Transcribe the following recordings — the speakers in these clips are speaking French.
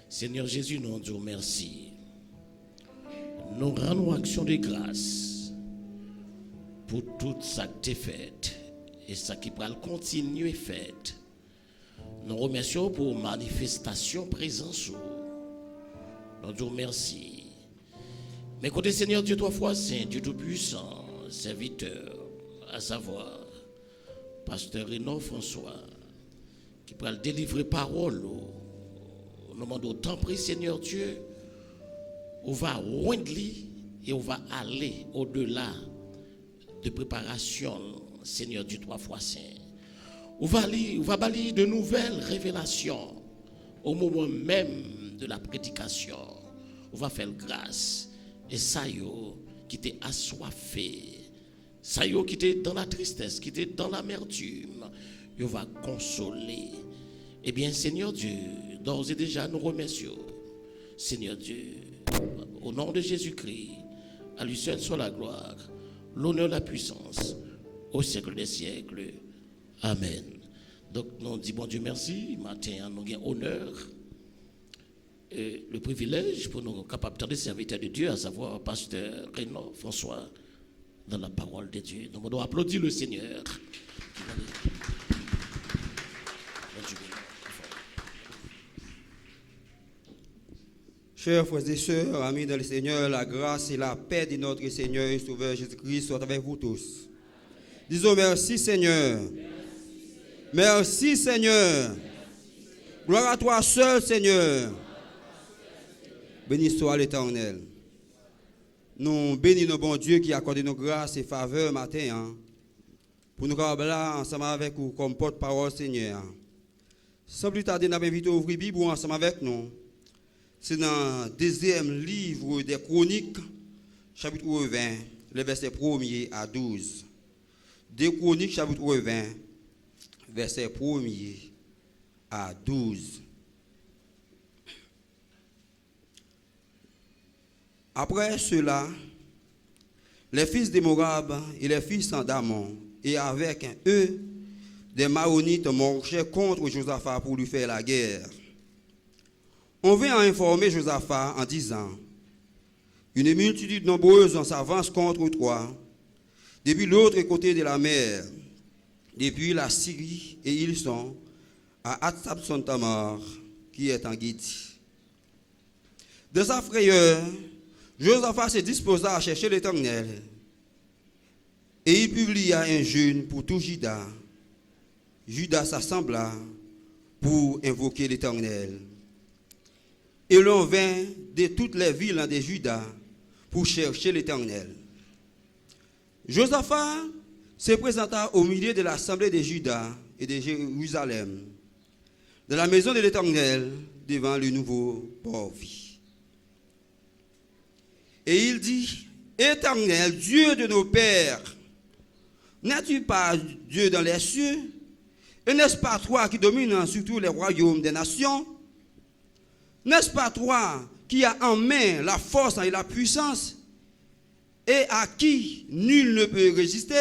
Seigneur Jésus, nous disons merci. Nous rendons action de grâce pour tout ça que tu as fait et ça qui va continuer fait. Nous remercions pour manifestation présence. Nous disons merci. Mais côté Seigneur Dieu trois fois saint, Dieu tout-puissant, serviteur, à savoir, pasteur Renaud François, qui va délivrer parole au moment d'autant pris Seigneur Dieu, on va rendre et on va aller au-delà de préparation, Seigneur Dieu trois fois saint. On va balayer de nouvelles révélations au moment même de la prédication. On va faire grâce. Et ça yo qui était assoiffé, ça yo qui était dans la tristesse, qui était dans l'amertume, il va consoler. Eh bien, Seigneur Dieu, d'ores et déjà, nous remercions. Seigneur Dieu, au nom de Jésus-Christ, à lui seul soit la gloire, l'honneur, la puissance, au siècle des siècles. Amen. Donc, nous disons, bon Dieu, merci. Matin, nous avons honneur. Le privilège pour nous capables de serviteurs de Dieu, à savoir pasteur Renaud François, dans la parole de Dieu. Donc, on doit applaudir le Seigneur. Chers frères et sœurs, amis dans le Seigneur, la grâce et la paix de notre Seigneur et Sauveur Jésus-Christ soient avec vous tous. Disons merci Seigneur. Merci Seigneur. Gloire à toi seul Seigneur. Béni soit l'Éternel. Nous bénissons bon Dieu qui accorde nos grâces et faveurs matin. Pour nous avoir là ensemble avec vous comme porte-parole Seigneur. Sans plus tarder, nous invitons à ouvrir la Bible ensemble avec nous. C'est dans le deuxième livre des Chroniques, chapitre 20, les versets 1er à 12. Des Chroniques, chapitre 20, versets 1er à 12. Après cela, les fils de Morab et les fils d'Amon, et avec eux, des Maonites marchaient contre Josaphat pour lui faire la guerre. On vint informer Josaphat en disant, une multitude nombreuse s'avance contre toi, depuis l'autre côté de la mer, depuis la Syrie, et ils sont à Hatzab-Son-Tamar, qui est en Guidie. De sa frayeur, Josaphat se disposa à chercher l'Éternel, et il publia un jeûne pour tout Juda. Juda s'assembla pour invoquer l'Éternel. Et l'on vint de toutes les villes de Juda pour chercher l'Éternel. Josaphat se présenta au milieu de l'assemblée de Juda et de Jérusalem, de la maison de l'Éternel, devant le nouveau port-vie. Et il dit, Éternel, Dieu de nos pères, n'as-tu pas Dieu dans les cieux? Et n'est-ce pas toi qui domines sur tous les royaumes des nations? N'est-ce pas toi qui as en main la force et la puissance et à qui nul ne peut résister?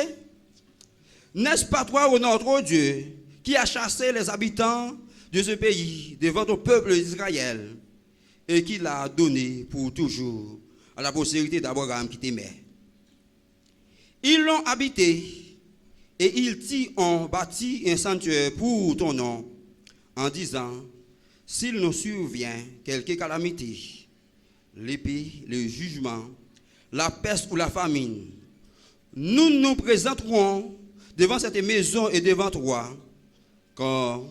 N'est-ce pas toi, ô notre Dieu, qui as chassé les habitants de ce pays devant ton peuple d'Israël et qui l'a donné pour toujours à la postérité d'Abraham qui t'aimait? Ils l'ont habité et ils t'y ont bâti un sanctuaire pour ton nom en disant, s'il nous survient quelque calamité, l'épée, le jugement, la peste ou la famine, nous nous présenterons devant cette maison et devant toi, car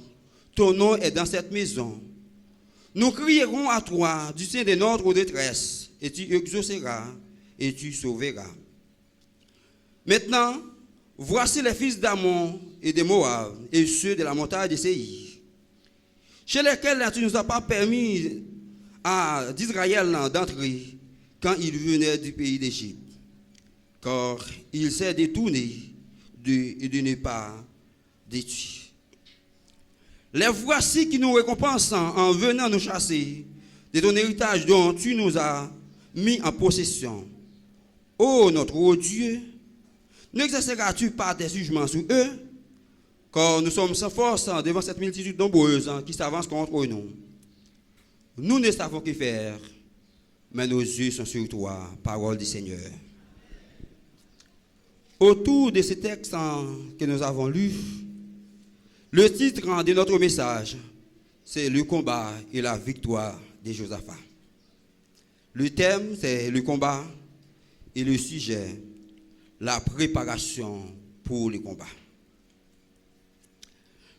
ton nom est dans cette maison. Nous crierons à toi du sein de notre détresse, et tu exauceras et tu sauveras. Maintenant, voici les fils d'Amon et de Moab, et ceux de la montagne de Séir, chez lesquels tu ne nous as pas permis d'Israël d'entrer quand il venait du pays d'Égypte, car il s'est détourné de ne pas détruire. Les voici qui nous récompensent en venant nous chasser de ton héritage dont tu nous as mis en possession. Ô notre Dieu, n'exerceras-tu pas tes jugements sur eux? Car nous sommes sans force devant cette multitude nombreuse qui s'avance contre nous. Nous ne savons que faire, mais nos yeux sont sur toi, parole du Seigneur. Autour de ces textes que nous avons lus, le titre de notre message, c'est le combat et la victoire de Josaphat. Le thème, c'est le combat et le sujet, la préparation pour le combat.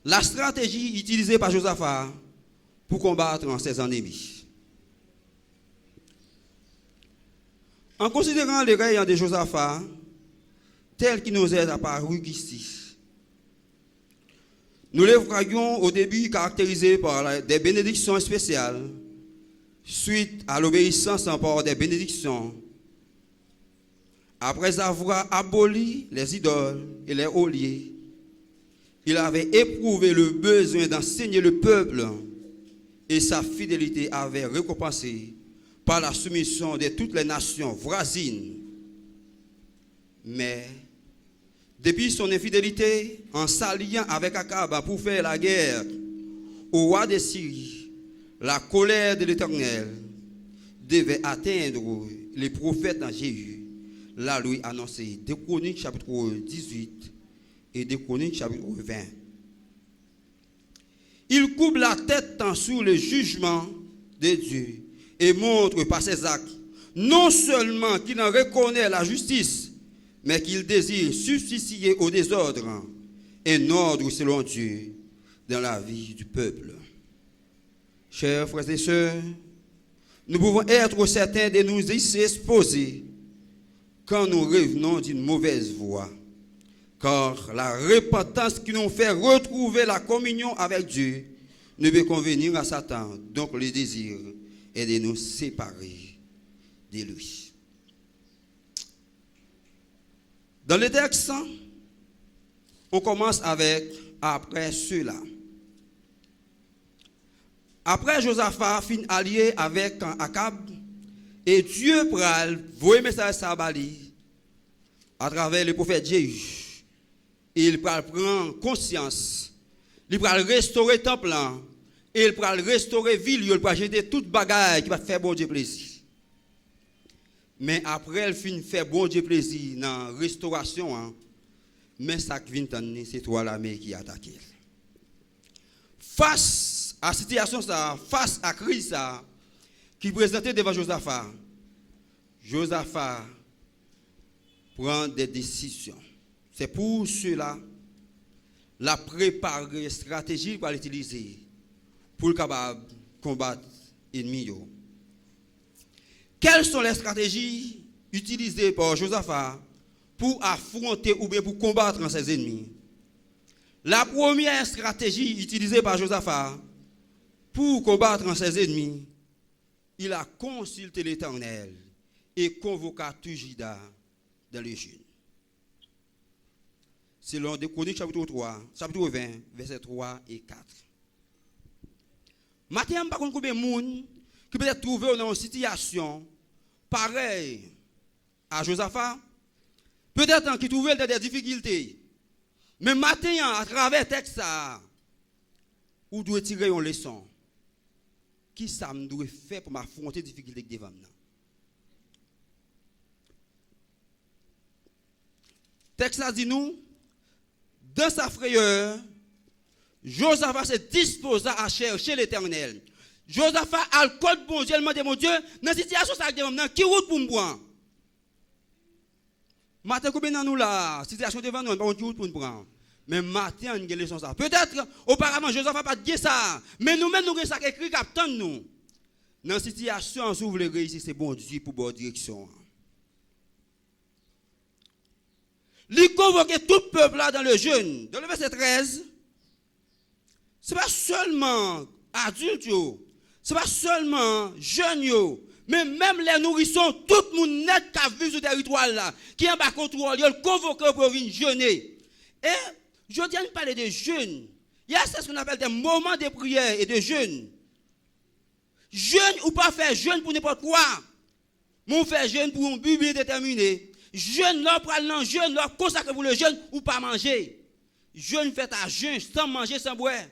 La stratégie utilisée par Josaphat pour combattre ses ennemis. En considérant les règnes de Josaphat, tels qu'ils nous est apparu ici, nous les voyons au début caractérisés par des bénédictions spéciales, suite à l'obéissance en part des bénédictions. Après avoir aboli les idoles et les auliers, il avait éprouvé le besoin d'enseigner le peuple et sa fidélité avait récompensé par la soumission de toutes les nations voisines. Mais depuis son infidélité, en s'alliant avec Akab pour faire la guerre au roi de Syrie, la colère de l'Éternel devait atteindre les prophètes en Jéhu. Là, lui annoncé 2 Chroniques chapitre 18 et 2 Chroniques chapitre 20. Il coupe la tête sur le jugement de Dieu et montre par ses actes non seulement qu'il en reconnaît la justice, mais qu'il désire substituer au désordre un ordre selon Dieu dans la vie du peuple. Chers frères et sœurs, nous pouvons être certains de nous y exposer quand nous revenons d'une mauvaise voie, car la repentance qui nous fait retrouver la communion avec Dieu ne peut convenir à Satan. Donc le désir est de nous séparer de lui. Dans le texte, on commence avec « après cela ». Après Josaphat fin allié avec Akab, et Dieu pral voyer message à Bali à travers le prophète Jéhu. Il pral prendre conscience, il pral restaurer le temple, et il pral restaurer la ville, il pral jeter toute bagaille qui va faire bon Dieu plaisir. Mais après, il finit faire bon Dieu plaisir dans la restauration, mais ça qui vient c'est toi l'armée qui attaque. Face à la situation, face à la crise qui présentait devant Josaphat, Josaphat prend des décisions. C'est pour cela la préparer stratégie pour l'utiliser pour le capable combattre l'ennemi. Quelles sont les stratégies utilisées par Josaphat pour affronter ou bien pour combattre ses ennemis? La première stratégie utilisée par Josaphat pour combattre ses ennemis, il a consulté l'Éternel et convoqua tout Juda dans le jeûne. Selon 2 Chroniques chapitre 20, versets 3 et 4. Maintenant, par contre, combien de monde qui peut être trouvé dans une situation pareille à Josaphat, peut-être qui trouvait des difficultés. Mais maintenant, à travers le texte, vous devez tirer une leçon. Qui ça me doit faire pour m'affronter les difficultés devant moi? Le texte dit nous, dans sa frayeur, Josaphat se disposa à chercher l'Éternel. Josaphat a le code bon Dieu, demandé mon Dieu, dans cette situation, ça devant qui route pour moi? Matin, combien nous là, situation devant nous, pas qui route pour nous prendre. Mais matin, on a une leçon ça. Peut-être, auparavant, Josaphat n'a pas dit ça, mais nous-mêmes, nous avons ça écrit, captain nous. Dans cette situation, si vous voulez réussir, c'est bon Dieu pour bonne direction. Il convoque tout le peuple là dans le jeûne. Dans le verset 13, ce n'est pas seulement adultes, ce n'est pas seulement jeunes, mais même les nourrissons, tout le monde net qui a vu ce territoire là, qui est en bas contrôle, il convoque pour venir jeûner. Et je tiens à parler de jeûne. Il y a ce qu'on appelle des moments de prière et de jeûne. Jeûne ou pas faire jeûne pour n'importe quoi. Mon faire jeûne pour un but bien déterminé. Jeûne, là, prenant jeûne, là, consacré pour le jeûne ou pas manger. Jeûne fait à jeûne, sans manger, sans boire.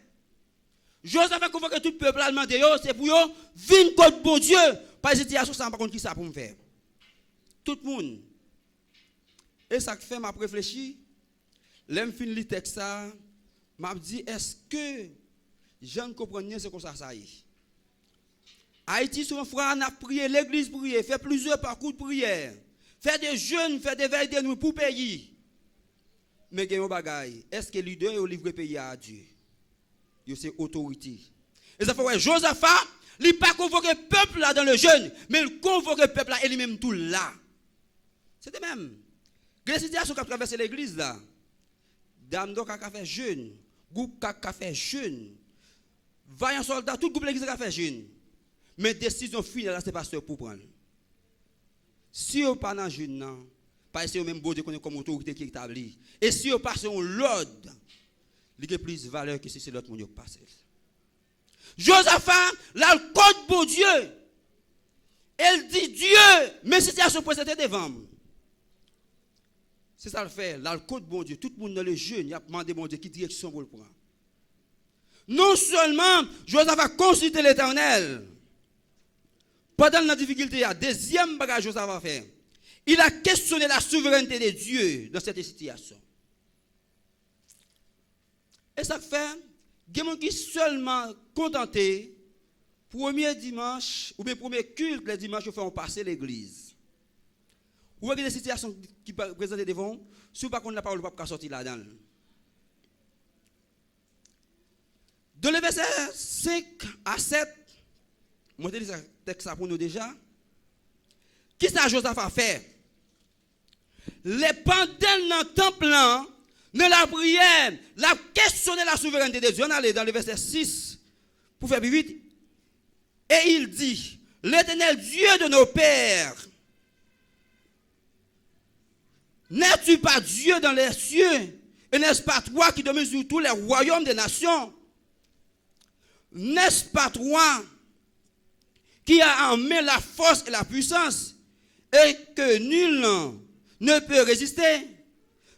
Joseph a convoqué tout le peuple allemand, c'est pour eux, venir contre bon Dieu. Pas de situation, ça, par contre, qui ça pour me faire. Tout le monde. Et ça fait, m'a réfléchi. L'aime fin le texte, m'a dit, est-ce que je ne comprends rien ce que ça y est? Haïti, son frère, a prié, l'église prié, fait plusieurs parcours de prière, fait des jeûnes, fait des veilles de nuit pour payer. Mais il y a un bagaille. Est-ce que les leader ont livré pays à Dieu? C'est autorité. Et ça fait ouais, Josaphat, il n'a pas convoqué le peuple là dans le jeûne, mais il convoque le peuple là et lui-même tout là. C'était même. Les situations qui ont traversé l'église là. Dame donc a fait jeûne, groupe a fait jeûne. Vaillant soldat, tout le groupe de l'église a fait jeûne. Mais décision finale, c'est pasteur pour prendre. Si on pas dans jeûne, non, parce que même bon Dieu connaît comme autorité qui est établie. Et si on passe en l'ordre, il y a plus de valeur que si c'est l'autre monde qui passe. Josaphat, là, le code pour Dieu. Elle dit Dieu, mais si c'est à se présenter devant. C'est ça le fait. Là, le code bon Dieu. Tout le monde dans le jeûne, il a demandé bon Dieu qui direction pour le prendre. Non seulement Josaphat a consulté l'Éternel. Pendant la difficulté, il y a deuxième bagage Josaphat a fait. Il a questionné la souveraineté de Dieu dans cette situation. Et ça fait, il y a des gens qui seulement contentés, premier dimanche, ou bien premier culte, le dimanche, ils font passer l'église. Ou il y a des situations qui présentent devant, si par contre la parole ne peut pas sortir là-dedans. Dans le verset 5 à 7, je vais dire texte pour nous déjà. Qui ça Josaphat a fait? Les pendant dans le temple, dans la prière, la questionner la souveraineté de Dieu. On allait dans le verset 6 pour faire 8. Et il dit, l'Éternel Dieu de nos pères, n'es-tu pas Dieu dans les cieux? Et n'est-ce pas toi qui domines sur tous les royaumes des nations? N'est-ce pas toi qui as en main la force et la puissance et que nul ne peut résister?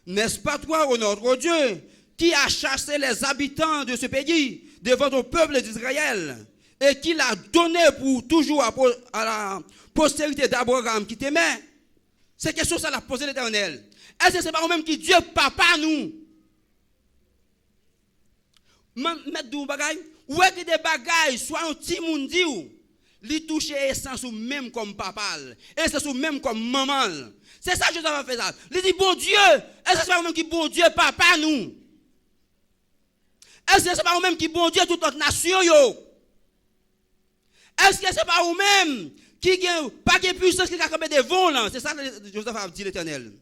N'est-ce pas toi, ô notre Dieu, qui a chassé les habitants de ce pays devant ton peuple d'Israël et qui l'a donné pour toujours à la postérité d'Abraham qui t'aimait? Ces questions, ça l'a posé l'Éternel. Est-ce que c'est pas nous-mêmes qui Dieu papa nous? Mettre du bagay, ou est-ce que des bagailles, soit un petit monde dit ou, li touche essence ou même comme papa, essence ou même comme maman. C'est ça que Joseph a fait ça. Il dit bon Dieu, est-ce que c'est pas nous-mêmes qui bon Dieu papa nous? Est-ce que c'est pas nous-mêmes qui bon Dieu toute notre nation yo? Est-ce que c'est pas nous-mêmes qui pas de puissance qui a campé devant là? C'est ça que Joseph a dit l'Éternel.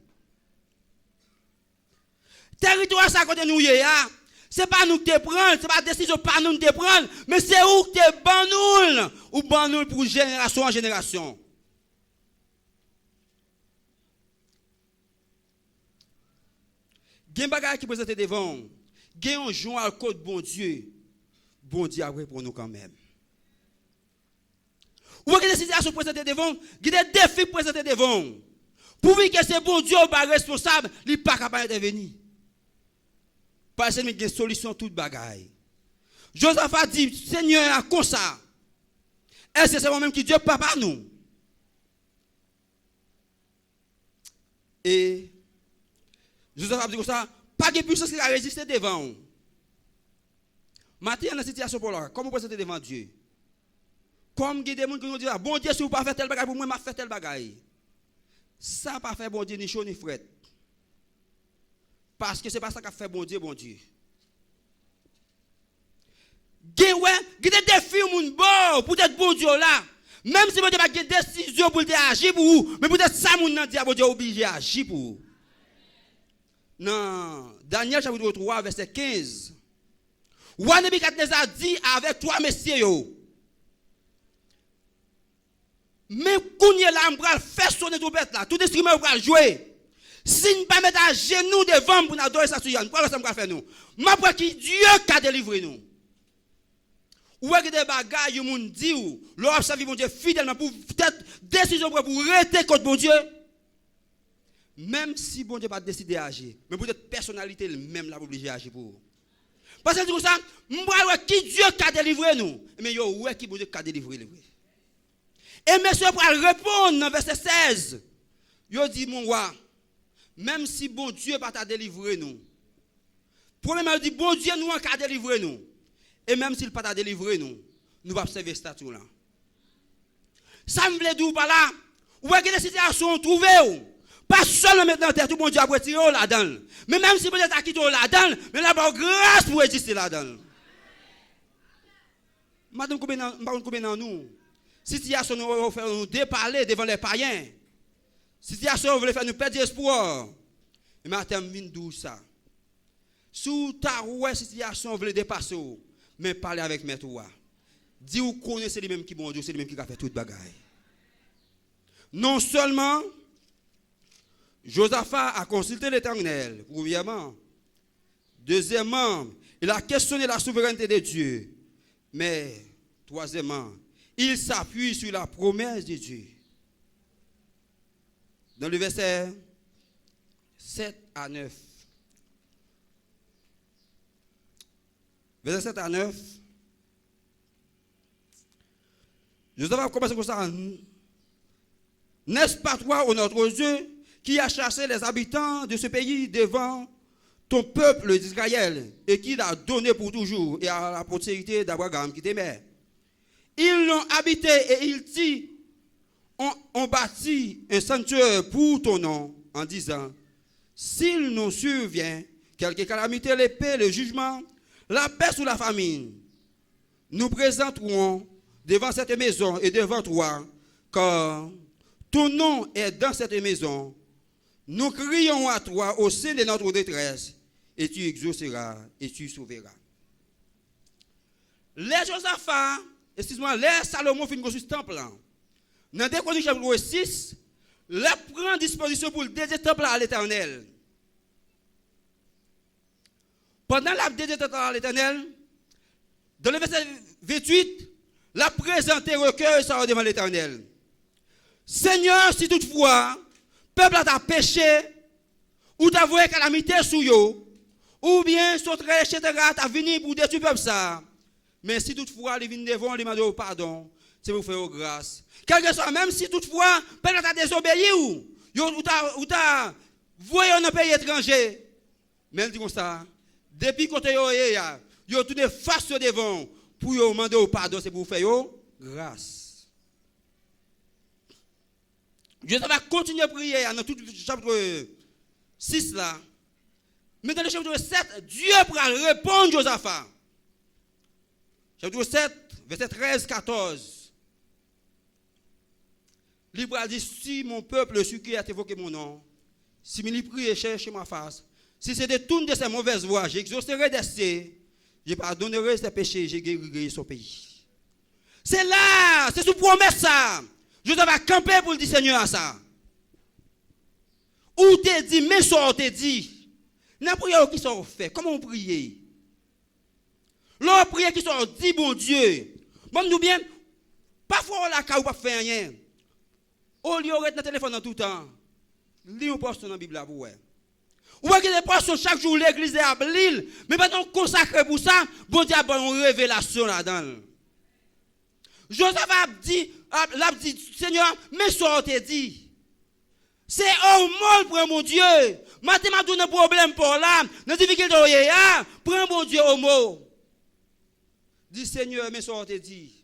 Territoire ça côté nous ya. C'est pas nous qui te prendre, c'est pas décision pas nous qui te prendre, mais c'est où que te ban nous ou ban nous pour génération en génération. Gen bagay qui présente devant, gen un joint à côté bon Dieu après pour nous quand même. Ou que des situations présentées devant, gen des défis présentés devant. Pour que c'est bon Dieu pas responsable, il pas capable d'intervenir. Parce qu'il y a une solution à toute bagaille. Joseph a dit, Seigneur, comme ça. Est-ce que c'est moi-même qui Dieu papa nous? Et Joseph a dit comme ça, pas de puissance qui a résisté devant. Maintenant, dans la situation pour là, comment vous présentez devant Dieu? Comme il y a des gens qui nous disent, bon Dieu, si vous ne pas faire tel bagaille pour moi, je vais faire tel bagaille. Ça n'a pas fait bon Dieu ni chaud ni fret. Parce que ce n'est pas ça qu'a fait bon Dieu, bon Dieu. Il y a des défis pour être bon Dieu là. Même si vous n'avez pas de décision pour agir pour vous, mais peut-être ça, vous n'avez pas obligé d'agir pour vous. Non, Daniel chapitre 3, verset 15. Roi Nebuchadnezzar dit avec toi, messieurs, mais quand il a fait sonner trompette là, tout instrument va jouer. Si nous ne pas mettre à genoux devant pour nous adorer ça sur Yann, pourquoi ça va faire nous? Mais pour qui Dieu a délivré nous. Ou est-ce que des bagages, vous me dites, l'observer mon Dieu fidèlement pour peut-être décision pour arrêter contre mon Dieu. Même si bon Dieu n'a pas décidé d'agir, mais peut-être personnalité même l'a obligé d'agir pour vous. Parce que dit comme ça, moi qui Dieu qui a délivré nous. Mais yo ouais qui bon Dieu qui a délivré lui. Et monsieur pour répondre dans verset 16. Yo dit mon roi, même si bon Dieu pas t'a délivré nous. Premièrement, il dit bon Dieu nous qui a délivré nous. Et même s'il pas t'a délivré nous, nous va observer statut là. Ça me veut dire par là, ou est-ce que des situations trouvées pas seulement maintenant tout bon Dieu a retiré là-dedans. Mais même si peut-être a quitté là-dedans, mais là bas grâce pour exister là-dedans. Madame combien dans nous situation nous faire nous déparler devant les païens. Situation veut faire nous perdre espoir. Et matin vinn dou ça. Sous ta ouais situation veut dépasser, mais parler avec maître toi. Dis ou connaissez les mêmes qui bon Dieu, c'est les mêmes qui a fait toute bagaille. Non seulement Josaphat a consulté l'Éternel, premièrement. Deuxièmement, il a questionné la souveraineté de Dieu. Mais, troisièmement, il s'appuie sur la promesse de Dieu. Dans le verset 7 à 9. Verset 7 à 9. Josaphat commence comme ça. N'est-ce pas toi, ô notre Dieu, qui a chassé les habitants de ce pays devant ton peuple d'Israël et qui l'a donné pour toujours et à la postérité d'Abraham qui t'aimait. Ils l'ont habité et ils dit, on bâtit un sanctuaire pour ton nom en disant, s'il nous survient quelque calamité, l'épée, le jugement, la peste ou la famine, nous présenterons devant cette maison et devant toi, car ton nom est dans cette maison. Nous crions à toi au sein de notre détresse, et tu exauceras et tu sauveras. Les Josaphat, excuse-moi, les Salomon fin construire ce temple. Dans 2 Chroniques chapitre 6, les prend disposition pour dédier le temple à l'Éternel. Pendant la dédié le temple à l'Éternel, dans le verset 28, la présenter recueil ça devant l'Éternel. Seigneur, si toutefois, peuple a péché, ou t'a voué calamité sur yo, ou bien sauter, etc., t'a venu pour détruire le peuple ça. Mais si toutefois, il vient devant, il demande pardon, c'est pour faire grâce. Quel que soit, même si toutefois, peuple t'a désobéi ou t'a voué dans un pays étranger. Mais il dit comme ça, depuis que yo tout de face devant, pour yo demander pardon, c'est pour faire grâce. Dieu va continuer à prier dans tout le chapitre 6 là. Mais dans le chapitre 7, Dieu pourra répondre à Josaphat. Chapitre 7, verset 13-14. Il pourra dire, si mon peuple qui a évoqué mon nom, si il prie et cherche ma face, si c'est de toutes de ces mauvaises voies, j'exaucerai des cieux, je pardonnerai ses péchés, je guérirai son pays. C'est là, c'est sous promesse ça. Je vais camper pour le dire Seigneur à ça. Ou te dit, mais ça te dit. N'a prière qui sont fait. Comment on prie? L'on prière qui sont dit, bon Dieu. Bon, nous bien, parfois on la cas ou pas faire rien. Au lieu de dans téléphone dans tout temps. Lis un poste dans la Bible là pour ouais. Ou bien des postes chaque jour l'église est à l'île, mais maintenant consacré pour ça, bon Dieu a une révélation là-dedans. Joseph a dit, Seigneur, mais ça te dit. C'est au mal pour mon Dieu. Mathématiques n'a problème pour là. N'a difficulté prends mon Dieu au mot. Dis Seigneur, mais ça te dit.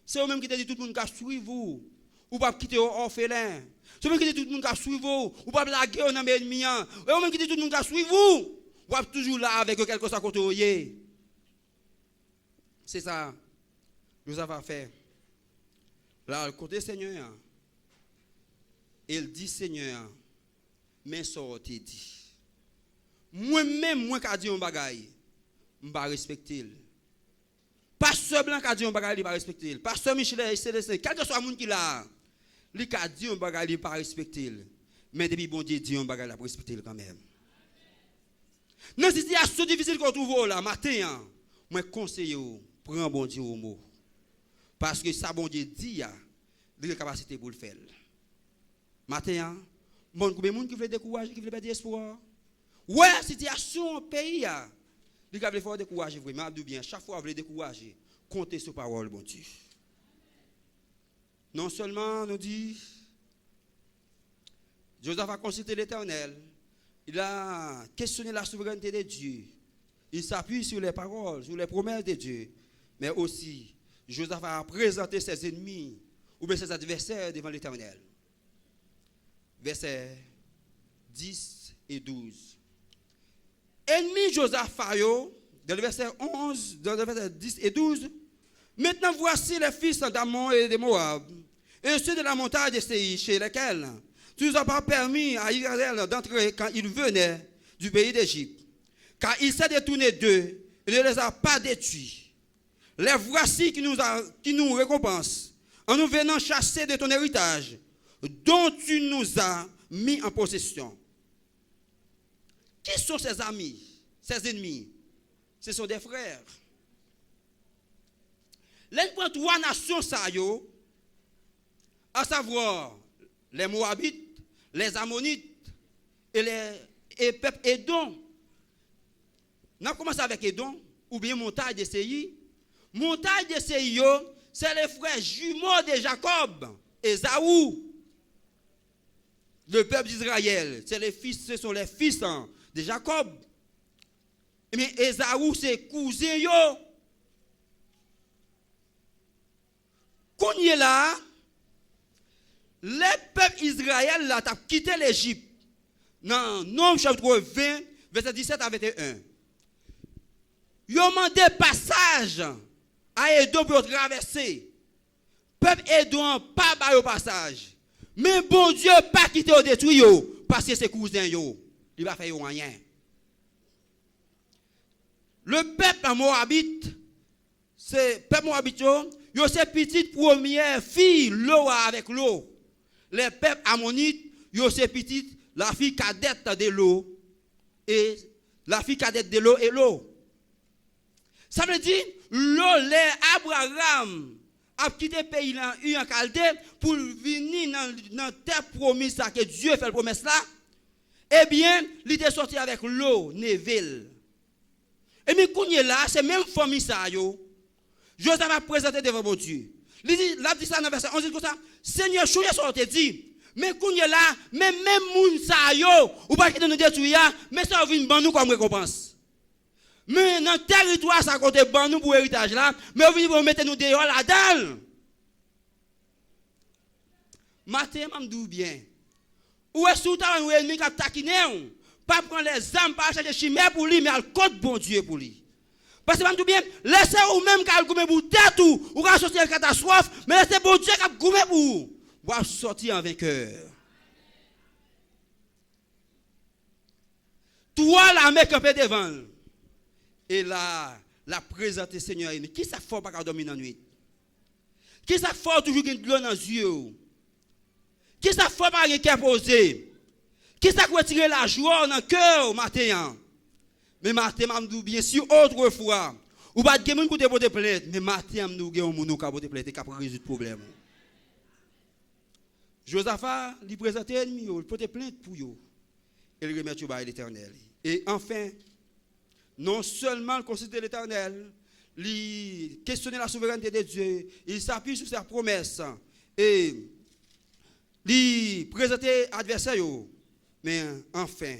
C'est eux même qui te dit tout le monde qui suit vous. Ou pas quitter orphelin. C'est eux même qui dit tout le monde qui suit vous. Ou pas blaguer au nom de l'ennemi. C'est eux même qui dit tout le monde qui suit vous. Ou pas toujours là avec quelque chose à côté. C'est ça. Nous avons fait. Là, le côté Seigneur, il dit Seigneur, mais ça te dit. Moi-même, moi qui a dit un bagaille, je ne vais pas respecter. Pasteur Blanc qui a dit un bagaille, il va respecter. Pasteur Michel, Célestin, quel que soit le monde qui l'a, lui qui a dit un bagaille, il ne va pas respecter. Mais depuis bon Dieu dit un bagaille, il va respecter quand même. Dans cette situation difficile qu'on trouve là, matin, moi conseille, prends bon Dieu au mot. Parce que ça, bon Dieu dit, il a la capacité pour le faire. Matin, bon, combien de monde qui veut décourager, qui veut perdre espoir? Ouais, situation au pays, Il a faut décourager vraiment, bien. Chaque fois, vous voulez décourager. Comptez sur parole, bon Dieu. Non seulement, nous dit, Joseph a consulté l'Éternel. Il a questionné la souveraineté de Dieu. Il s'appuie sur les paroles, sur les promesses de Dieu. Mais aussi, Joseph a présenté ses ennemis ou bien ses adversaires devant l'Éternel. Versets 10 et 12. Ennemi Joseph, dans le verset 11, dans le verset 10 et 12. Maintenant, voici les fils d'Ammon et de Moab, et ceux de la montagne de Séir, chez lesquels tu nous as pas permis à Israël d'entrer quand il venait du pays d'Égypte. Car il s'est détourné d'eux et ne les a pas détruits. Les voici qui nous récompensent en nous venant chasser de ton héritage, dont tu nous as mis en possession. Qui sont ses amis, ses ennemis? Ce sont des frères. Les trois nations, à savoir les Moabites, les Ammonites et peuple Édom. On a commencé avec Édom, ou bien montagne de Séir. Montagne de Séir, c'est les frères jumeaux de Jacob, Ésaü. Le peuple d'Israël, ce sont les fils de Jacob. Mais Ésaü, c'est cousin yo. Quand il est là, les peuples Israël là, ont quitté l'Égypte. Dans Nom chapitre 20, verset 17 à 21. Ils ont demandé passage à Édom pour traverser. Peuple Édom pas ba passage. Mais bon Dieu pas quitter au détruit parce que c'est cousin yo. Il va faire rien. Le peuple moabite, c'est peuple moabite yo c'est petite première fille l'eau avec l'eau. Les peuples ammonites, yo c'est petite la fille cadette de l'eau et la fille cadette de l'eau et l'eau. Ça veut dire l'eau les Abraham a quitté le pays là en Chaldée pour venir dans terre promise que Dieu fait la promesse là. Eh bien, il est sorti avec l'eau Neville. Et mais quand il est là, c'est même famille ça yo. Joseph a présenté devant mon Dieu. Il dit, là dit ça dans verset 11 comme ça, Seigneur, chouye ça te dit. Mais quand il est là, mais même moun sa yo, ou pas quitter nous détruire, mais ça vient ban nous comme récompense. Mais dans le territoire ça côté ban nous pour héritage là, mais vous venez mettre nous dehors là-dedans. Matin m'dou bien. Ou est-ce que tu as un ennemi qui a taquiné? Pas prendre les âmes, pas chercher chimère pour lui, mais à compte bon Dieu pour lui. Parce que m'dou bien, laissez ou même qu'à goumer pour tête ou qu'à sortir une catastrophe, mais laissez bon Dieu qui goumer pour vous sortir en vainqueur. Toi la mec campé devant. Et là, la présenter Seigneur, qui ça fait pas dormir dans la nuit? Qui ça fait toujours de l'eau dans les yeux? Qui ça fait pas rien qui posé? Qui ça retirer la joie dans le cœur matin? Mais matin, je bien sûr, autrefois, ou pas de quelqu'un qui porter plainte, mais matin, je dis que nous porter plainte et qui résoudre le problème. Josaphat, lui présente l'ennemi, il porte plainte pour eux. Et il remet l'Éternel. Et enfin, non seulement considérer l'Éternel, il questionner la souveraineté de Dieu, il s'appuie sur sa promesse et il présenter l'adversaire, mais enfin,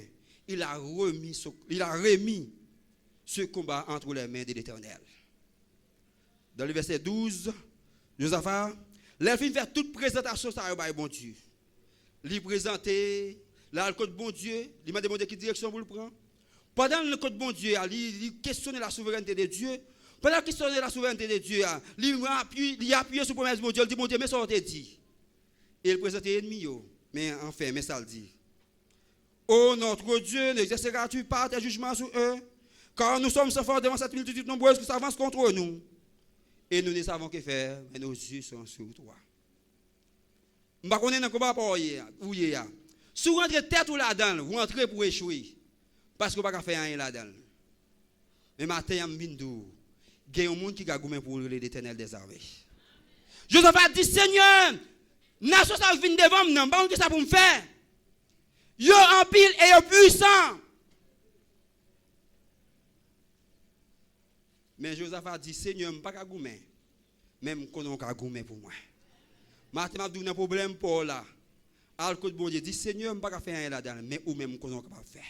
il a remis ce combat entre les mains de l'Éternel. Dans le verset 12, Josaphat, les filles fait toute présentation à bon Dieu. Il présentait là le code bon Dieu, il m'a demandé quelle direction vous le prendre. Pendant le code bon Dieu, il questionnait la souveraineté de Dieu. Pendant qu'il questionnait la souveraineté de Dieu, il a appuyé sur la promesse de Dieu, il dit mon Dieu, mais ça on te dit. Et il présentait l'ennemi, mais enfin, mais ça le dit. Oh notre Dieu, n'exerceras-tu pas tes jugements sur eux? Car nous sommes sans force devant cette multitude nombreuse qui s'avance contre nous. Et nous ne savons que faire, mais nos yeux sont sur toi. Je ne sais pas dans le combat pour hier. Si vous rentrez tête ou là-dedans, vous rentrez pour échouer. Parce que vous ne pouvez pas faire rien là-dedans. Mais matin, il y a un monde qui a gommé pour l'Éternel des armées. Joseph a dit, Seigneur, nation ça vient devant moi, pas que ça pour me faire. Yo en pile et yo puissant. Mais Joseph a dit, Seigneur, je ne suis pas gourmet. Même qu'on a gourmet pour moi. Matin, je dis, un problème pour là. Alors que bon Dieu dit, Seigneur, je ne peux pas faire rien là-dedans. Mais ou même qu'on a capable faire.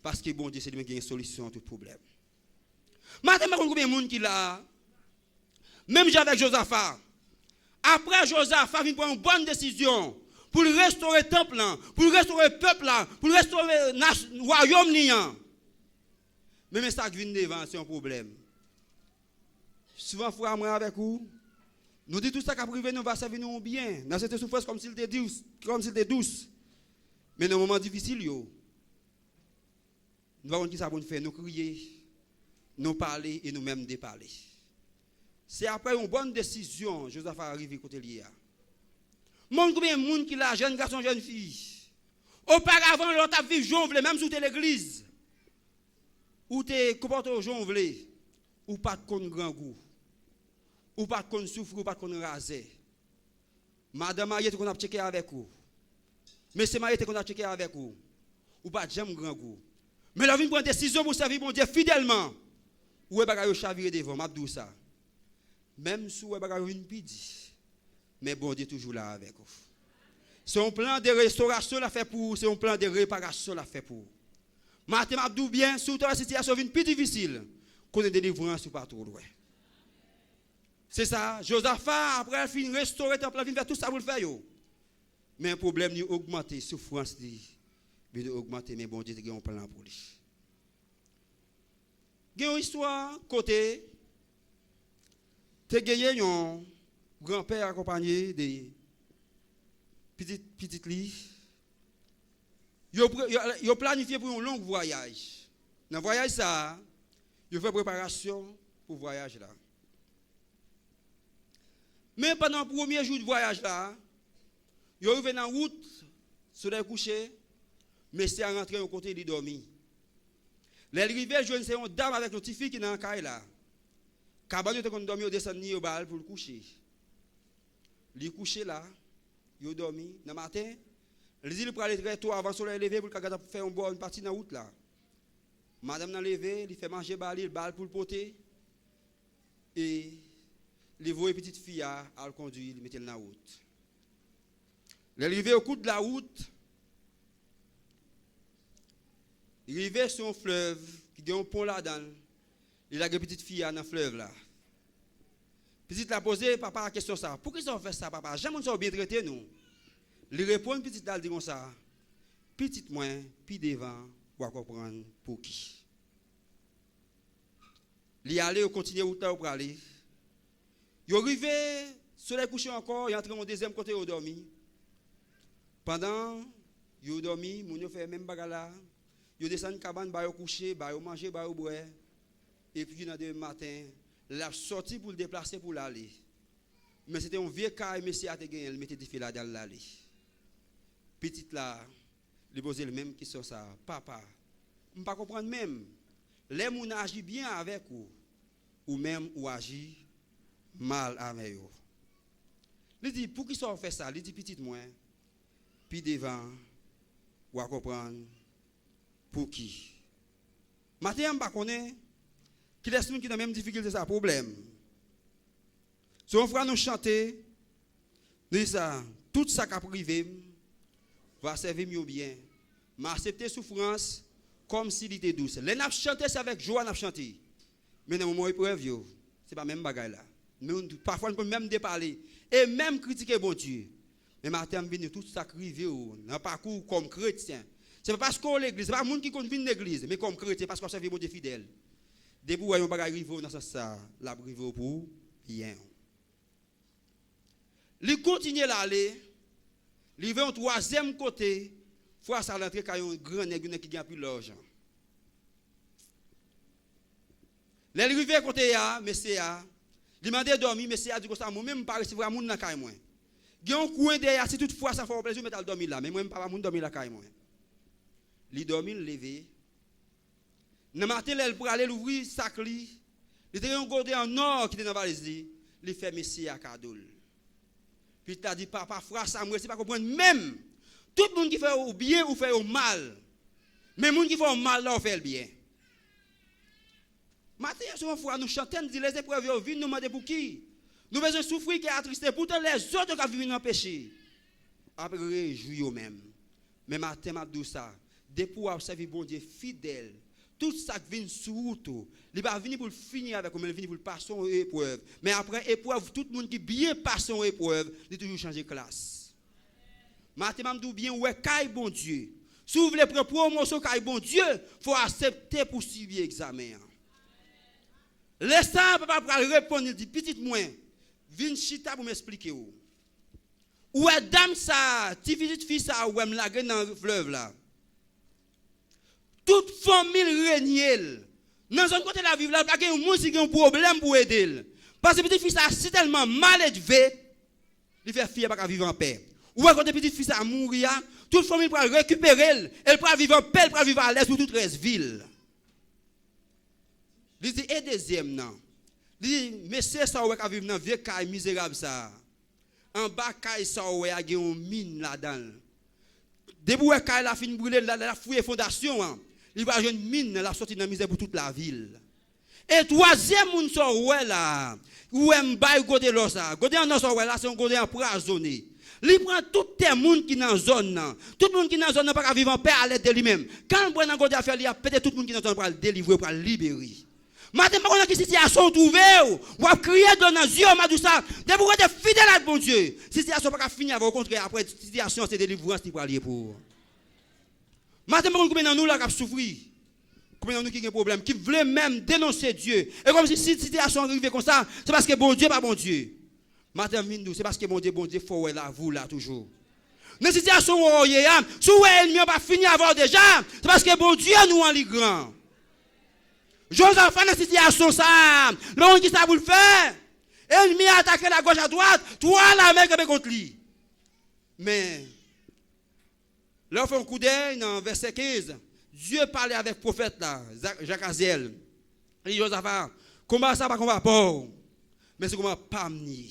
Parce que bon Dieu, c'est lui qui a une solution à tout problème. Matin, je combien de monde qui là. Même avec Josaphat. Après Josaphat, il prend une bonne décision pour restaurer le temple, pour restaurer le peuple, pour restaurer le royaume. Mais ça qui vient devant, c'est un problème. Souvent, frère, moi avec vous, nous disons tout ça qui a privé, nous va servir nous bien. Dans cette souffrance, comme s'il était douce. Mais dans les moments difficiles, nous allons qui ça pour nous faire, nous crier, nous parler et nous-mêmes déparler. C'est après une bonne décision, Joseph a arrivé côté lié. Mon combien de monde qui là, jeune garçon, jeune fille. Auparavant, l'autre a vécu jonglé, même sous l'église. Ou t'es comporté au jonglé, ou pas de con grand goût, ou pas de con souffrir, ou pas de con raser. Madame Marie, qu'on a checké avec vous. Monsieur Marie, qu'on a checké avec vous. Ou pas de j'aime grand goût. Mais la vie prend décision pour servir mon Dieu fidèlement. Ou est bagaille chaviré devant, m'abdou ça. Même si vous avez une pidi, mais bon Dieu toujours là avec vous. C'est un plan de restauration la fait pour, c'est un plan de réparation la fait pour. Matin m'abdou bien, surtout la situation est plus difficile, qu'on ait délivrance ou pas trop loin. C'est ça, Josaphat après il fin restaurer temple, il faire tout ça pour le faire yo. Mais un problème ni augmenter, souffrance ni augmenter, mais bon Dieu a un plan pour lui. Il y a une histoire côté te gagné un grand-père accompagné des petites li. Yo planifié pour un long voyage. Dans le voyage ça, yo fait préparation pour le voyage là. Mais pendant le premier jour de voyage là, yo arrivé dans route, soleil couché, mais c'est rentré au côté il dormi. L'arrivée jeune c'est une dame avec une petite fille qui dans caille là. Cabane te kon dormi au descend ni au bal pour le coucher. Li couché là, yo dormi dans matin, il dit il pour aller très tôt avant soleil lever pour faire une bonne partie dans route là. Madame nan levé, il fait manger bal pour le poter et il voit petite fille à le conduire, il mettait dans route. L'arrivée au coup de la route, il arrive sur un fleuve qui a un pont là-dedans. Il a une petite fille dans le fleuve là. Petite l'a posé, papa, la question ça. Pourquoi ils ont fait ça, papa? Jamais ils ont bien traité nous. Il répond, petite là, dit comme ça. Petite moins, puis devant, pour comprendre pour qui. Il y allé, il continue route là pour aller. Il est arrivé, soleil couché encore, il est entré au deuxième côté, il a dormi. Pendant, il a dormi, il a fait même bagarre là. Il descend dans cabane, il a couché, il a mangé, il a boire. Et puis, dans le matin, il a sorti pour le déplacer pour l'aller. Mais c'était un vieux cas, monsieur a gagné, il mettait des fils là dans l'aller. Petite là, il posait le même question ça. Papa, je ne peux pas comprendre même. Les gens agissent bien avec vous, ou même ou agissent mal avec vous. Il dit, pour qui ça fait ça? Il dit, petite moi, puis devant, ou à comprendre pour qui. Maintenant, je ne sais pas qui laisse nous qui dans la même difficulté, c'est un problème. Si on fera nous chanter, nous disons ça, tout ça qui a privé va servir mieux bien. Mais accepter souffrance comme s'il était douce. Les n'a chanté, c'est avec joie n'a chanté. Mais dans le moment épreuve, ce n'est pas même bagaille là. Parfois, on peut même déparler et même critiquer bon Dieu. Mais maintenant, on vient tout ça privé dans le parcours comme chrétien. Ce n'est pas parce qu'on l'église, ce n'est pas le monde qui conduit l'église, mais comme chrétien, parce qu'on servait bon Dieu fidèle. Depuis que vous avez dans ce sens, la brive pour bien. Il continue à aller, il va au troisième côté, fois ça l'entrée quand il y a un grand nègre qui gagne plus l'argent. L'arrivée à côté là, monsieur a, il m'a dit dormir, monsieur a dit que ça, moi-même pas recevoir moun dans caille moi. Il y a un coin derrière, si toutefois ça fait plaisir, mais t'as dormir là, mais moi-même pas moun dormir la caille moi. Il dormit, il levé. Dans le matin, il pour aller l'ouvrir sac li. Il était un godet en or qui était dans la valise li. Il fait monsieur à cadeau. Puis il t'a dit papa frère ça moi c'est pas comprendre même tout le monde qui fait au bien ou fait au mal. Mais monde qui fait au mal là on fait le bien. Matin, souvent, fois, nous chantons, nous disons les épreuves viennent nous demander pour qui. Nous besoin souffrir qui est attristé. Pourtant, les autres qui vivent dans le péché. Après, réjouir eux-mêmes. Mais matin, je dis ça. Depuis que servir bon Dieu fidèle, tout ça qui vient sur route, il va venir pour finir avec vous, il va venir pour passer une épreuve. Mais après épreuve, tout le monde qui bien passe une épreuve, il toujours changer de classe. Matin, je dis bien, ouais, caille bon Dieu. Si vous voulez prendre promotion, caille bon Dieu, il faut accepter pour suivre l'examen. Laissez un papa pour répondre, il dit, petit moins, viens chita pour m'expliquer. Où est dame ça, petite fille ça, où est la dans le fleuve là. Toute famille règne. Dans un côté de la vie, là, il y a un monde qui a un problème pour aider. Parce que petite fille ça, c'est tellement mal élevé, il fait fille pas vivre en paix. Ou quand petite fille ça mourir, toute famille pour récupérer, elle peut vivre en paix, elle peut vivre à l'aise pour toute reste ville. Il dit, et deuxième, non. Il dit, mais c'est ça, qui vivre dans vieux caille misérable, ça. En bas, caille, ça, il y a une mine là-dedans. Depuis que caille la fin brûlée, la fouille fondation, il va avoir une mine, la sortie dans la misère pour toute la ville. Et troisième, on sort, là, où est m'baille côté là, ça. Côté en sort, là, c'est un côté empoisonné. Il prend tout le monde qui est dans la zone. Tout le monde qui est dans la zone n'a pas vivre en paix à l'aide de lui-même. Quand on prend un côté affaire, il y a peut-être tout le monde qui est dans la zone pour le délivrer, pour le libérer. Maintenant, on a une situation trouvée, on va crier dans les yeux, on m'a dit ça. Depuis que vous êtes fidèle à bon Dieu, si la situation n'est pas finie, au contraire, après, la situation, c'est délivrance qui va aller pour. Maintenant, combien de nous là qui souffrir? Combien de nous qui ont un problème, qui veulent même dénoncer Dieu? Et comme si la situation arrive comme ça, c'est parce que bon Dieu, pas bon Dieu. Maintenant, c'est parce que bon Dieu, faut là, vous là, toujours. Dans la situation où on est, si vous êtes ennemi, on va finir à voir déjà, c'est parce que bon Dieu nous en est grand. Joseph dans la situation ça, le monde qui ça vous le faire. Ennemi attaque la gauche à droite, toi la main qui est contre lui. Mais là on fait un coup d'œil dans verset 15. Dieu parlait avec le prophète là, Jacques Aziel. Il dit Joseph, combat ça pas combat pas. Mais c'est combat pas mener.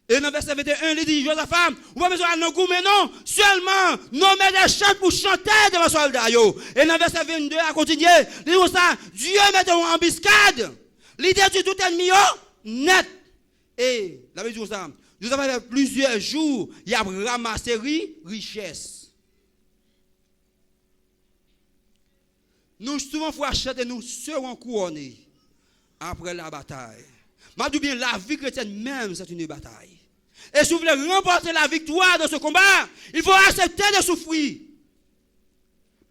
Et dans verset 21, il dit, Joseph, vous avez besoin de nous, mais non, seulement nommer des chants pour chanter devant le soldat. Et dans verset 22, à continuer, il dit ça, Dieu met en embuscade, l'idée du tout ennemi, net. Et, la Bible dit ça, Joseph avait plusieurs jours, il a ramassé richesse. Nous, souvent, faut acheter, nous serons couronnés après la bataille. Mais bien, la vie chrétienne même, c'est une bataille. Et si vous voulez remporter la victoire dans ce combat, il faut accepter de souffrir.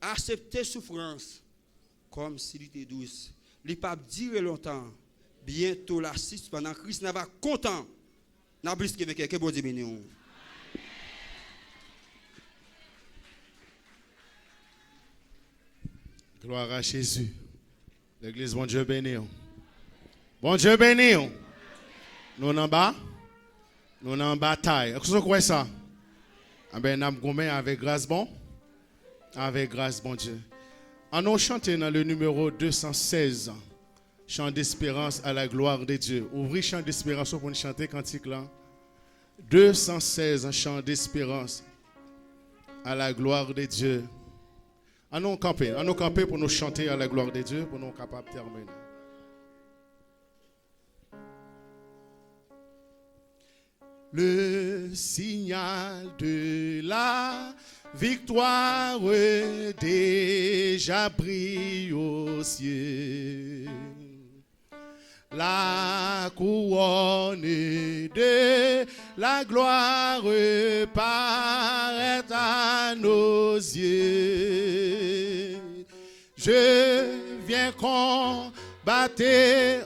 Accepter souffrance comme s'il était douce. Il ne peut pas durer longtemps. Bientôt, la suite, pendant Christ n'a pas content. N'a plus que quelqu'un bon Dieu. Gloire à Jésus. L'église, bon Dieu béni. Bon Dieu béni. Nous en bas. Nous en bataille. Est-ce que vous croyez ça? Ah ben, nous avons avec grâce bon. Avec grâce bon Dieu. On a chanté dans le numéro 216. Chant d'espérance à la gloire de Dieu. Ouvrez chant d'espérance pour nous chanter cantique là. 216 chant d'espérance à la gloire de Dieu. On nous camper pour nous chanter à la gloire de Dieu pour nous capables de terminer. Le signal de la victoire déjà brille au ciel. La couronne de la gloire paraît à nos yeux. Je viens combattre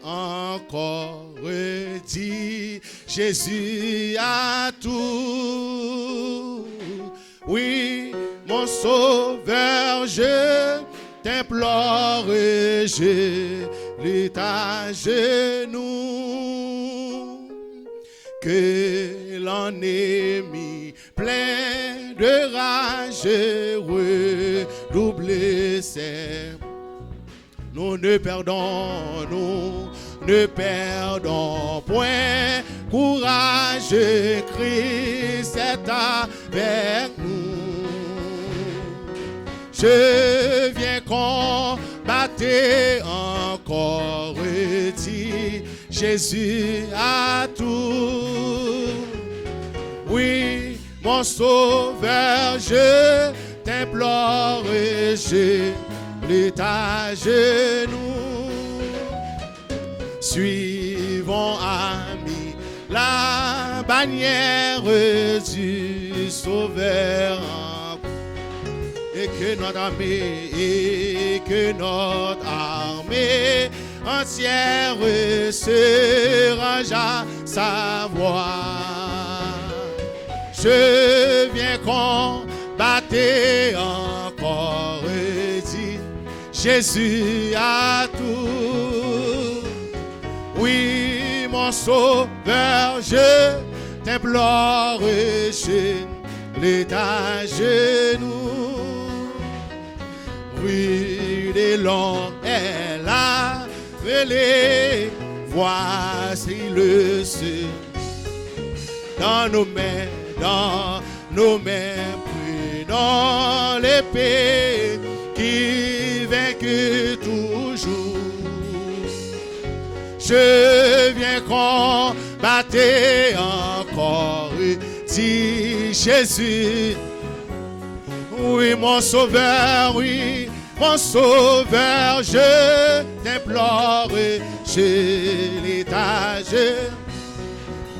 encore, dit Jésus a tout. Oui, mon sauveur, je t'implore, je lis à genoux, que l'ennemi plein de rage redouble ses. Nous ne perdons point courage, Christ est avec nous. Je viens combattre batté encore dit Jésus à tout. Oui, mon sauveur, je t'implore, je plie à genoux. Suivons, amis, la bannière du Sauveur. Et que notre armée entière se range à sa voix. Je viens combattre encore, dit Jésus à tout. Oui, mon sauveur, je t'implore, je l'ai à genoux. Oui, les longs, elle a relé, voici le ciel. Dans nos mains, prenons l'épée qui vainque toujours. Je viens combattre encore, dit Jésus. Oui, mon sauveur, oui, mon sauveur, je t'implore, je l'étage.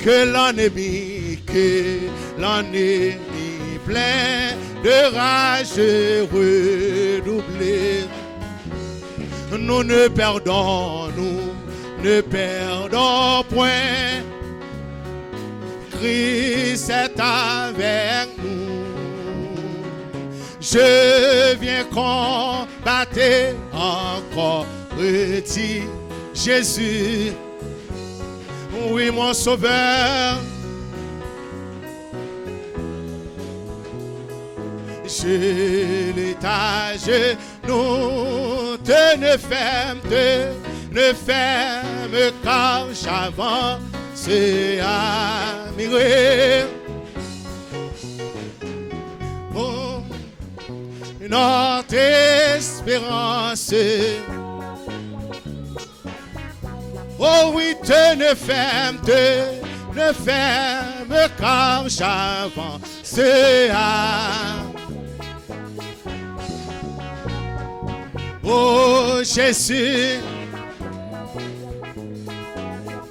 Que l'ennemi plein de rage redoublé. Nous ne perdons point. Christ est avec nous. Je viens combattre encore, dit Jésus. Oui, mon sauveur, je l'étage, nous ne ferme car j'avance à mourir. Oh, notre espérance. Oh oui, te ne ferme car j'avance à. Oh Jésus,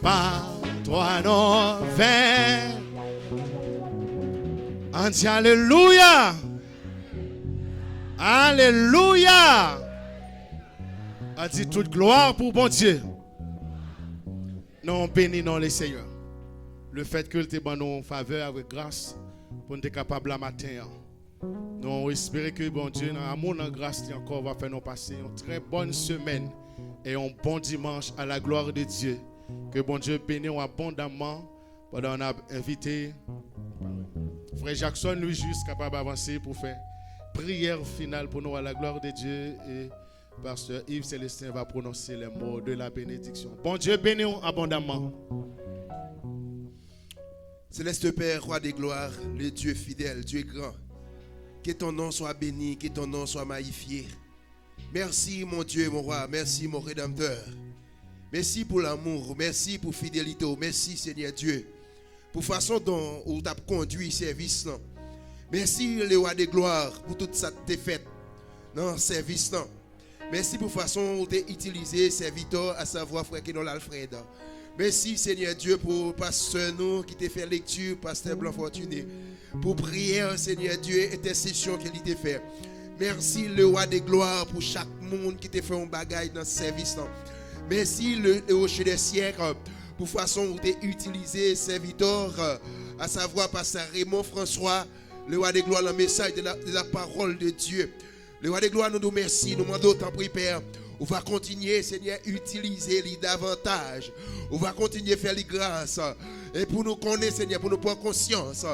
par toi non vain. On dit Alléluia. Alléluia. On dit toute gloire pour bon Dieu. Nous bénissons les Seigneurs. Le fait que tu es en faveur avec grâce pour nous être capables la matin. Nous espérons que bon Dieu, dans l'amour, dans la grâce, encore va faire nous passer une très bonne semaine et un bon dimanche à la gloire de Dieu. Que bon Dieu bénisse abondamment pendant qu'on a invité Frère Jackson, lui, juste capable d'avancer pour faire prière finale pour nous à la gloire de Dieu. Et Pasteur Yves Célestin va prononcer les mots de la bénédiction. Bon Dieu bénisse abondamment. Céleste Père, roi des gloires, le Dieu fidèle, Dieu grand, que ton nom soit béni, que ton nom soit magnifié. Merci mon Dieu, mon roi, merci mon Rédempteur. Merci pour l'amour, merci pour fidélité, merci Seigneur Dieu, pour la façon dont tu as conduit le service. Merci le roi des gloires pour toute ça que tu as fait dans le service. Merci pour la façon dont tu as utilisé le serviteur, à savoir frère Kenon Alfred. Merci Seigneur Dieu pour pasteur nous qui t'a fait lecture, pasteur Blanc Fortuné, pour prière Seigneur Dieu, intercession qu'il t'a fait. Merci le roi des gloires pour chaque monde qui t'a fait un bagage dans ce service. Merci le rocher des siècles pour la façon dont tu as utilisé serviteur, à savoir pasteur Raymond François, le roi des gloires, le message de la parole de Dieu. Le roi des gloires nous remercie, nous demandons tant pis Père. On va continuer, Seigneur, utiliser les davantage. On va continuer à faire les grâces. Et pour nous connaître, Seigneur, pour nous prendre conscience.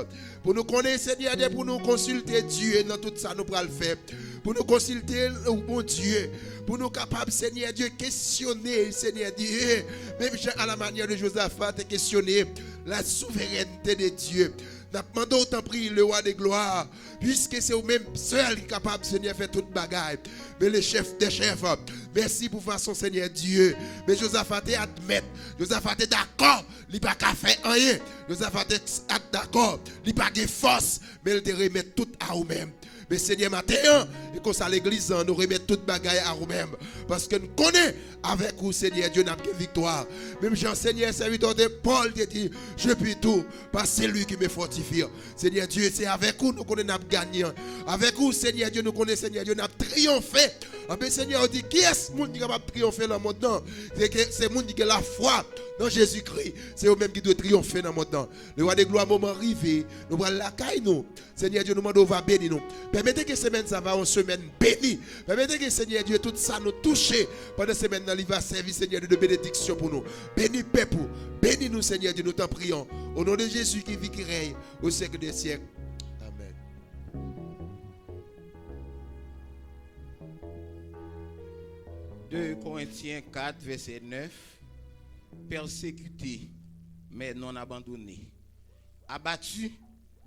Pour nous connaître, Seigneur, pour nous consulter Dieu dans tout ça, nous pourrons le faire. Pour nous consulter le bon Dieu. Pour nous capables, Seigneur Dieu, questionner, Seigneur Dieu. Même à la manière de Josaphat, questionner la souveraineté de Dieu. Nous demandons autant prier le roi des gloires, puisque c'est vous-même seul qui est capable, Seigneur, de faire toute bagaille. Mais le chef des chefs, merci pour façon, Seigneur Dieu. Mais Josaphat est admettre, Josaphat est d'accord, il n'a pas qu'à faire rien. Josaphat est d'accord, il n'a pas de force, mais il te remet tout à vous-même. Mais Seigneur, matin, et comme ça l'église, nous remettons toute bagaille à nous-mêmes. Parce que nous connaissons avec vous, Seigneur Dieu, notre victoire. Même Jean, Seigneur, serviteur de Paul, te dit, je puis tout, parce que c'est lui qui me fortifie. Seigneur Dieu, c'est avec vous, nous connaissons notre gagnant. Avec vous, Seigneur Dieu, nous connaissons, Seigneur Dieu, notre triomphé. Mais Seigneur, on dit, qui est-ce qui est capable de triompher dans le monde? C'est le monde qui a la foi dans Jésus-Christ. C'est eux-mêmes qui doivent triompher dans le monde. Le roi des gloires, moment arrivé, nous allons la caille, nous. Seigneur Dieu, nous demandons, va bénir nous. Permettez que semaine, ça va une semaine bénie. Permettez que Seigneur Dieu, tout ça nous touche. Pendant cette semaine, il va servir, Seigneur Dieu, de bénédiction pour nous. Bénis peuple. Bénis nous, Seigneur Dieu, nous t'en prions. Au nom de Jésus qui vit, qui règne au siècle des siècles. Amen. 2 Corinthiens 4, verset 9. Persécuté, mais non abandonné. Abattu,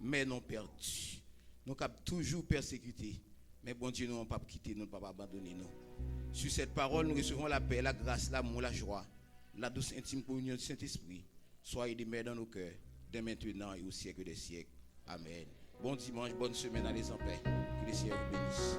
mais non perdu. Nous avons toujours persécuté. Mais bon Dieu, nous n'avons pas quitté, nous n'avons pas abandonné. Nous. Sur cette parole, nous recevons la paix, la grâce, l'amour, la joie, la douce intime communion du Saint-Esprit. Soyez demeurés dans nos cœurs, dès maintenant et au siècle des siècles. Amen. Bon dimanche, bonne semaine, allez en paix. Que le Seigneur vous bénisse.